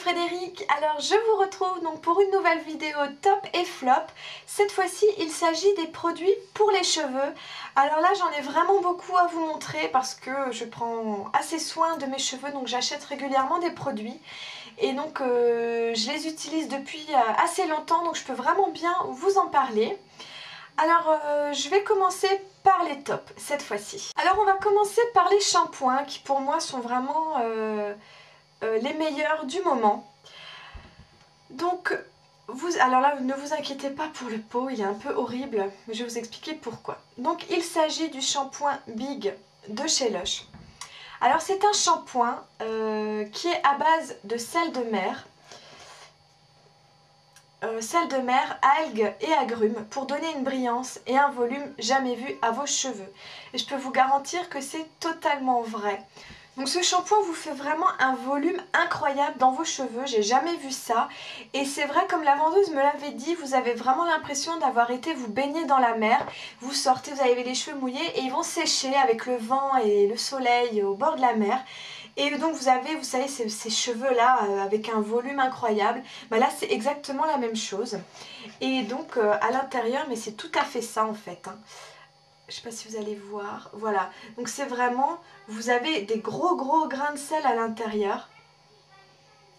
Frédéric, alors je vous retrouve donc pour une nouvelle vidéo top et flop. Cette fois-ci il s'agit des produits pour les cheveux. Alors là j'en ai vraiment beaucoup à vous montrer parce que je prends assez soin de mes cheveux, donc j'achète régulièrement des produits. Et donc je les utilise depuis assez longtemps, donc je peux vraiment bien vous en parler. Alors je vais commencer par les tops cette fois-ci. Alors on va commencer par les shampoings qui pour moi sont vraiment les meilleurs du moment. Donc, alors là, ne vous inquiétez pas pour le pot, il est un peu horrible, mais je vais vous expliquer pourquoi. Donc, il s'agit du shampoing Big de chez Lush. Alors, c'est un shampoing qui est à base de sel de mer. Algues et agrumes pour donner une brillance et un volume jamais vu à vos cheveux. Et je peux vous garantir que c'est totalement vrai. Donc ce shampoing vous fait vraiment un volume incroyable dans vos cheveux, j'ai jamais vu ça. Et c'est vrai, comme la vendeuse me l'avait dit, vous avez vraiment l'impression d'avoir été vous baigner dans la mer. Vous sortez, vous avez les cheveux mouillés et ils vont sécher avec le vent et le soleil au bord de la mer. Et donc vous avez, vous savez, ces cheveux-là avec un volume incroyable. Bah là c'est exactement la même chose. Et donc à l'intérieur, mais c'est tout à fait ça en fait, hein. Je sais pas si vous allez voir, voilà. Donc c'est vraiment, vous avez des gros grains de sel à l'intérieur.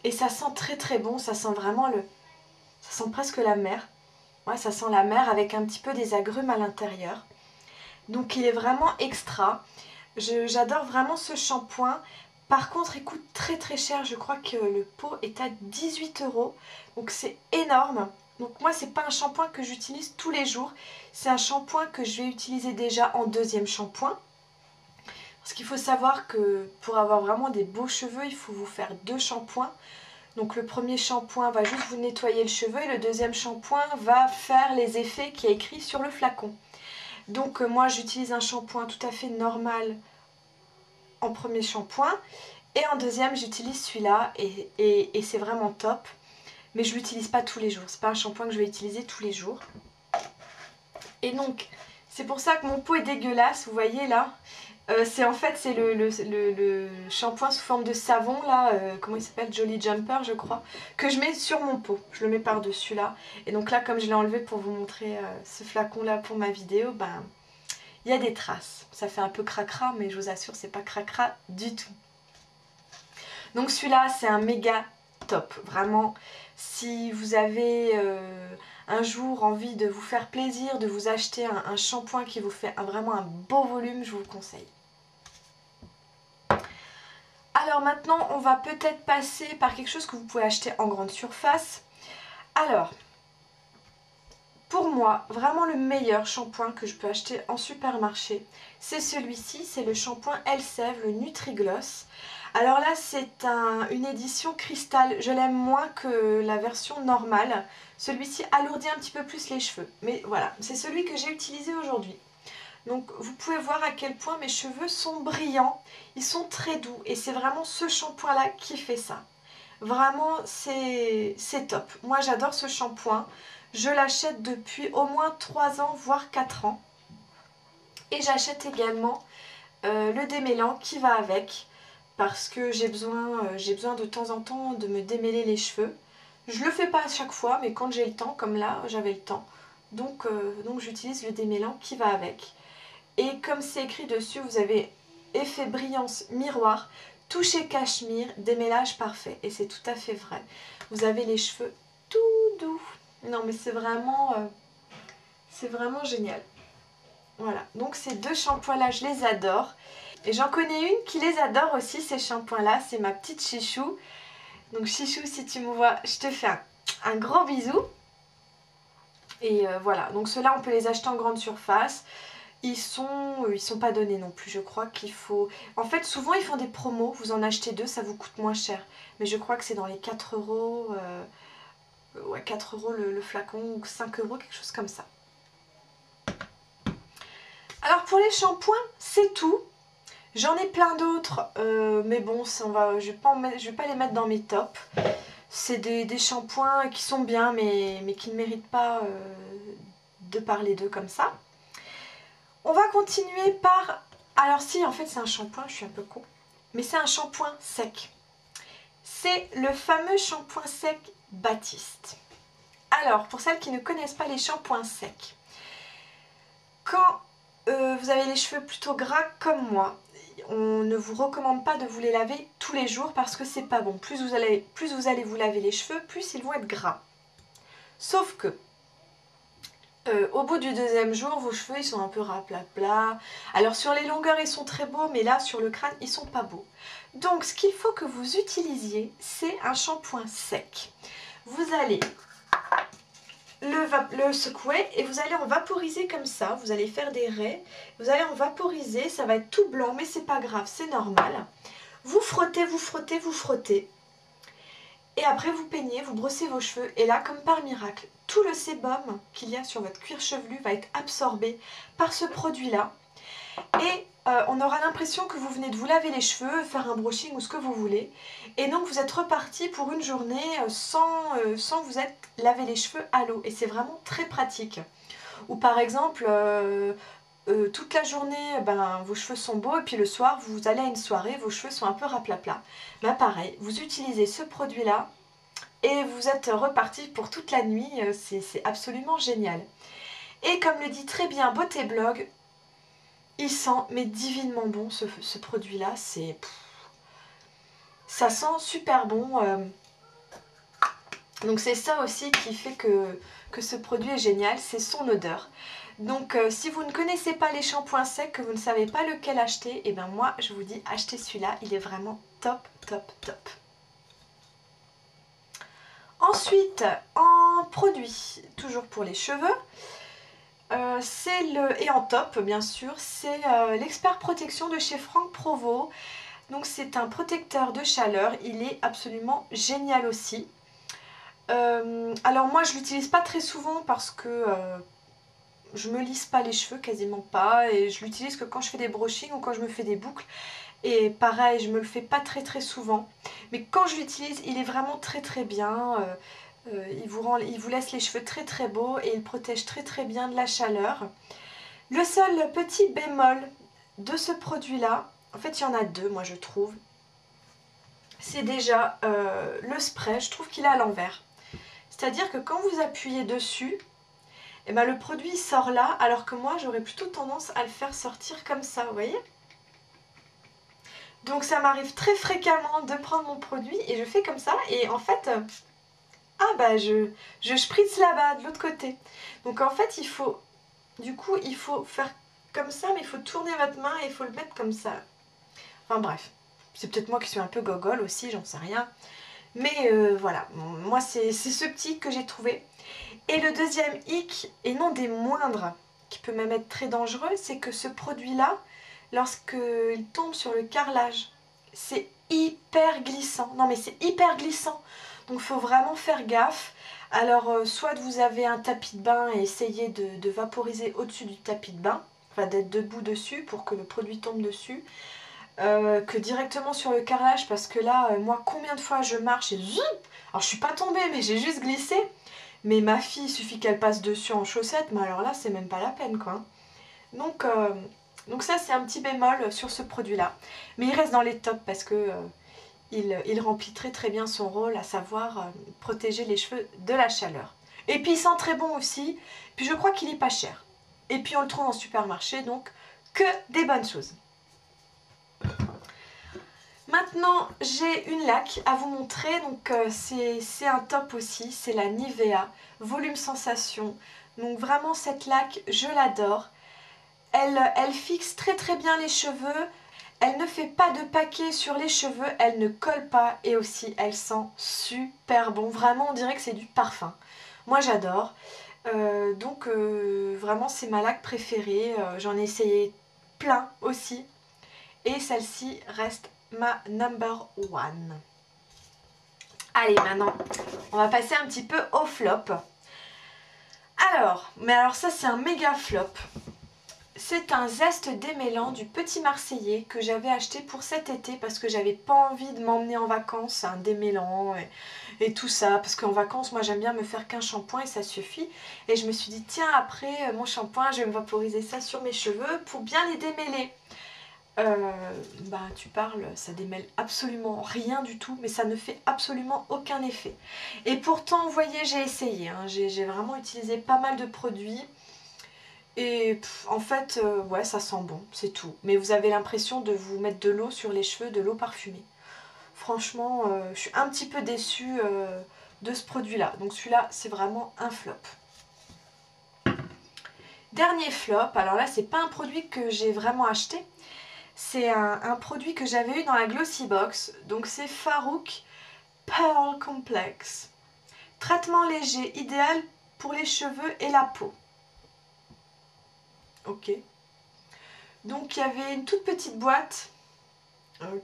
Et ça sent très très bon, ça sent vraiment ça sent presque la mer. Ouais, ça sent la mer avec un petit peu des agrumes à l'intérieur. Donc il est vraiment extra. J'adore vraiment ce shampoing. Par contre, il coûte très très cher. Je crois que le pot est à 18 €. Donc c'est énorme. Donc moi, c'est pas un shampoing que j'utilise tous les jours. C'est un shampoing que je vais utiliser déjà en deuxième shampoing. Parce qu'il faut savoir que pour avoir vraiment des beaux cheveux, il faut vous faire 2 shampoings. Donc le premier shampoing va juste vous nettoyer le cheveu et le deuxième shampoing va faire les effets qui est écrit sur le flacon. Donc moi j'utilise un shampoing tout à fait normal en premier shampoing et en deuxième j'utilise celui-là et c'est vraiment top. Mais je ne l'utilise pas tous les jours, c'est pas un shampoing que je vais utiliser tous les jours. Et donc c'est pour ça que mon pot est dégueulasse, vous voyez là. C'est le shampoing sous forme de savon là, comment il s'appelle, Jolly Jumper je crois, que je mets sur mon pot, je le mets par dessus là. Et donc là comme je l'ai enlevé pour vous montrer ce flacon là pour ma vidéo, ben il y a des traces. Ça fait un peu cracra mais je vous assure c'est pas cracra du tout. Donc celui-là c'est un méga top, vraiment. Si vous avez un jour envie de vous faire plaisir, de vous acheter un shampoing qui vous fait vraiment un beau volume, je vous le conseille. Alors maintenant on va peut-être passer par quelque chose que vous pouvez acheter en grande surface. Alors, pour moi, vraiment le meilleur shampoing que je peux acheter en supermarché, c'est celui-ci, c'est le shampoing Elseve, le Nutri-Gloss. Alors là c'est une édition cristal, je l'aime moins que la version normale. Celui-ci alourdit un petit peu plus les cheveux, mais voilà, c'est celui que j'ai utilisé aujourd'hui. Donc vous pouvez voir à quel point mes cheveux sont brillants, ils sont très doux et c'est vraiment ce shampoing là qui fait ça. Vraiment c'est top. Moi j'adore ce shampoing, je l'achète depuis au moins 3 ans voire 4 ans. Et j'achète également le démêlant qui va avec parce que j'ai besoin de temps en temps de me démêler les cheveux. Je le fais pas à chaque fois mais quand j'ai le temps, comme là j'avais le temps, donc j'utilise le démêlant qui va avec. Et comme c'est écrit dessus, vous avez effet brillance miroir, toucher cachemire, démêlage parfait. Et c'est tout à fait vrai. Vous avez les cheveux tout doux. Non mais c'est vraiment génial. Voilà, donc ces deux shampoings là je les adore. Et j'en connais une qui les adore aussi, ces shampoings là, c'est ma petite Chichou. Donc Chichou, si tu me vois, je te fais un gros bisou. Et voilà, donc ceux-là on peut les acheter en grande surface. Ils sont pas donnés non plus, je crois qu'il faut... En fait souvent ils font des promos, vous en achetez 2, ça vous coûte moins cher. Mais je crois que c'est dans les 4 €, ouais 4 € le flacon, ou 5 €, quelque chose comme ça. Alors pour les shampoings, c'est tout. J'en ai plein d'autres, mais bon, je vais pas les mettre dans mes tops. C'est des shampoings qui sont bien, mais qui ne méritent pas de parler d'eux comme ça. On va continuer par... Alors si, en fait c'est un shampoing, je suis un peu con. Mais c'est un shampoing sec. c'est le fameux shampoing sec Baptiste. Alors, pour celles qui ne connaissent pas les shampoings secs, quand vous avez les cheveux plutôt gras comme moi, on ne vous recommande pas de vous les laver tous les jours parce que c'est pas bon. Plus vous allez vous laver les cheveux, plus ils vont être gras. Sauf que au bout du 2e jour, vos cheveux ils sont un peu raplapla. Alors sur les longueurs ils sont très beaux, mais là sur le crâne ils sont pas beaux. Donc ce qu'il faut que vous utilisiez, c'est un shampoing sec. Vous allez le secouer et vous allez en vaporiser comme ça. Vous allez faire des raies, vous allez en vaporiser, ça va être tout blanc, mais c'est pas grave, c'est normal. Vous frottez, vous frottez, vous frottez. Et après vous peignez, vous brossez vos cheveux et là comme par miracle, tout le sébum qu'il y a sur votre cuir chevelu va être absorbé par ce produit là. Et on aura l'impression que vous venez de vous laver les cheveux, faire un brushing ou ce que vous voulez. Et donc vous êtes reparti pour une journée sans vous être lavé les cheveux à l'eau. Et c'est vraiment très pratique. Ou par exemple, toute la journée, vos cheveux sont beaux et puis le soir, vous allez à une soirée, vos cheveux sont un peu raplapla. Pareil, vous utilisez ce produit-là et vous êtes reparti pour toute la nuit. C'est absolument génial. Et comme le dit très bien Beauté Blog, il sent mais divinement bon ce produit-là. Ça sent super bon. Donc c'est ça aussi qui fait que ce produit est génial, c'est son odeur. Donc si vous ne connaissez pas les shampoings secs, que vous ne savez pas lequel acheter, et bien moi je vous dis achetez celui-là, il est vraiment top, top, top. Ensuite, en produit, toujours pour les cheveux, et en top bien sûr, c'est l'expert protection de chez Franck Provo. Donc c'est un protecteur de chaleur, il est absolument génial aussi. Alors moi je l'utilise pas très souvent parce que je me lisse pas les cheveux, quasiment pas, et je l'utilise que quand je fais des brushings ou quand je me fais des boucles. Et pareil, je me le fais pas très très souvent, mais quand je l'utilise, il est vraiment très très bien. Il vous laisse les cheveux très très beaux et il protège très très bien de la chaleur. Le seul petit bémol de ce produit-là, en fait il y en a deux moi je trouve, c'est déjà le spray, je trouve qu'il est à l'envers. C'est-à-dire que quand vous appuyez dessus, et le produit sort là, alors que moi j'aurais plutôt tendance à le faire sortir comme ça, vous voyez? Donc ça m'arrive très fréquemment de prendre mon produit et je fais comme ça et en fait, je spritz là-bas de l'autre côté. Donc en fait il faut faire comme ça, mais il faut tourner votre main et il faut le mettre comme ça. Enfin bref, c'est peut-être moi qui suis un peu gogole aussi, j'en sais rien. Mais voilà, moi c'est ce petit que j'ai trouvé. Et le deuxième hic, et non des moindres, qui peut même être très dangereux, c'est que ce produit-là, lorsqu'il tombe sur le carrelage, c'est hyper glissant. Non mais c'est hyper glissant. Donc il faut vraiment faire gaffe. Alors soit vous avez un tapis de bain et essayez de vaporiser au-dessus du tapis de bain, enfin d'être debout dessus pour que le produit tombe dessus. Que directement sur le carrelage parce que là, moi combien de fois je marche et zoup, alors je suis pas tombée mais j'ai juste glissé. Mais ma fille, il suffit qu'elle passe dessus en chaussettes, mais alors là, c'est même pas la peine, quoi. Donc ça, c'est un petit bémol sur ce produit-là. Mais il reste dans les tops parce que il remplit très très bien son rôle, à savoir protéger les cheveux de la chaleur. Et puis, il sent très bon aussi. Puis, je crois qu'il est pas cher. Et puis, on le trouve en supermarché, donc que des bonnes choses. Maintenant, j'ai une laque à vous montrer, donc c'est un top aussi, c'est la Nivea Volume Sensation. Donc vraiment cette laque, je l'adore. Elle fixe très très bien les cheveux, elle ne fait pas de paquet sur les cheveux, elle ne colle pas et aussi elle sent super bon. Vraiment on dirait que c'est du parfum. Moi j'adore. Vraiment c'est ma laque préférée, j'en ai essayé plein aussi. Et celle-ci reste ma number one. Allez, maintenant, on va passer un petit peu au flop. Alors ça c'est un méga flop. C'est un zeste démêlant du Petit Marseillais que j'avais acheté pour cet été parce que j'avais pas envie de m'emmener en vacances, un démêlant et tout ça. Parce qu'en vacances, moi j'aime bien me faire qu'un shampoing et ça suffit. Et je me suis dit, tiens, après mon shampoing, je vais me vaporiser ça sur mes cheveux pour bien les démêler. Bah tu parles, ça démêle absolument rien du tout, mais ça ne fait absolument aucun effet. Et pourtant, vous voyez, j'ai essayé, hein, j'ai vraiment utilisé pas mal de produits. Et en fait, ouais, ça sent bon, c'est tout. Mais vous avez l'impression de vous mettre de l'eau sur les cheveux, de l'eau parfumée. Franchement, je suis un petit peu déçue de ce produit-là. Donc celui-là, c'est vraiment un flop. Dernier flop, alors là, c'est pas un produit que j'ai vraiment acheté. C'est un produit que j'avais eu dans la Glossy Box. Donc c'est Farouk Pearl Complex. Traitement léger, idéal pour les cheveux et la peau. Ok. Donc il y avait une toute petite boîte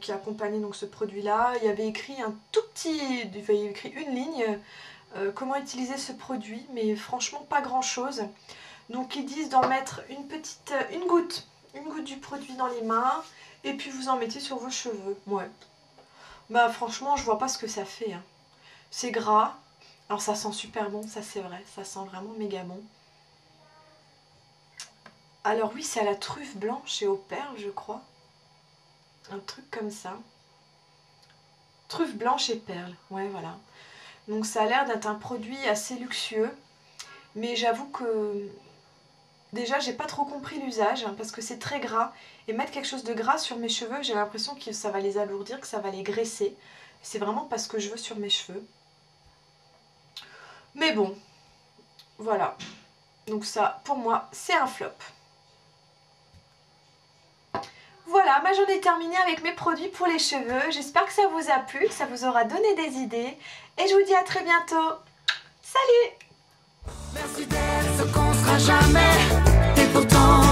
qui accompagnait donc ce produit-là. Il y avait écrit un tout petit, il y avait écrit une ligne, comment utiliser ce produit, mais franchement pas grand-chose. Donc ils disent d'en mettre une goutte du produit dans les mains, et puis vous en mettez sur vos cheveux. Ouais. Bah franchement, je vois pas ce que ça fait, hein. C'est gras. Alors ça sent super bon, ça c'est vrai, ça sent vraiment méga bon. Alors oui, c'est à la truffe blanche et aux perles, je crois. Un truc comme ça. Truffe blanche et perles, ouais voilà. Donc ça a l'air d'être un produit assez luxueux. Mais j'avoue que déjà j'ai pas trop compris l'usage, hein, parce que c'est très gras. Et mettre quelque chose de gras sur mes cheveux, j'ai l'impression que ça va les alourdir, que ça va les graisser. C'est vraiment pas ce que je veux sur mes cheveux. Mais bon, voilà. Donc ça, pour moi, c'est un flop. Voilà, j'en ai terminé avec mes produits pour les cheveux. J'espère que ça vous a plu, que ça vous aura donné des idées. Et je vous dis à très bientôt. Salut! Merci d'être ce qu'on sera jamais. Et pourtant